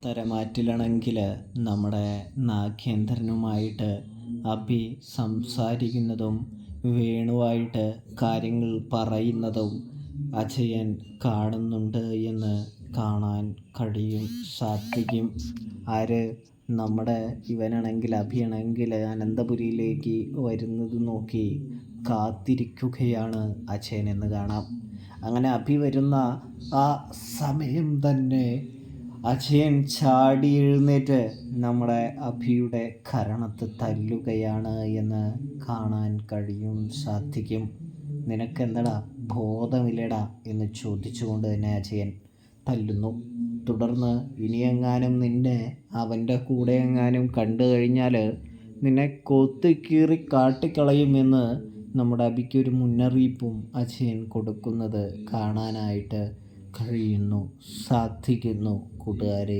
തരമാറ്റിലാണെങ്കിൽ നമ്മുടെ നാഗേന്ദ്രനുമായിട്ട് അഭി സംസാരിക്കുന്നതും വേണുവായിട്ട് കാര്യങ്ങൾ പറയുന്നതും അജയൻ കാണുന്നുണ്ട് എന്ന് കാണാൻ സാധിക്കും. ആര്? നമ്മുടെ ഇവനാണെങ്കിൽ അഭിയാണെങ്കിൽ അനന്തപുരിയിലേക്ക് വരുന്നത് നോക്കി കാത്തിരിക്കുകയാണ് അജയൻ എന്ന് കാണാം. അങ്ങനെ അഭി വരുന്ന ആ സമയം തന്നെ അജയൻ ചാടി എഴുന്നേറ്റ് നമ്മുടെ അഭിയുടെ കരണത്ത് തല്ലുകയാണ് എന്ന് കാണാൻ സാധിക്കും. നിനക്കെന്തടാ ബോധമില്ലടാ എന്ന് ചോദിച്ചുകൊണ്ട് തന്നെ അജയൻ തല്ലുന്നു. തുടർന്ന് ഇനിയെങ്ങാനും നിന്നെ അവൻ്റെ കൂടെ എങ്ങാനും കണ്ടു കഴിഞ്ഞാൽ നിന്നെ കൊത്തിക്കീറി കാട്ടിക്കളയുമെന്ന് നമ്മുടെ അഭിക്കൊരു മുന്നറിയിപ്പും അജയൻ കൊടുക്കുന്നത് കാണാനായിട്ട് സാധിക്കുന്നു കൂട്ടുകാരെ.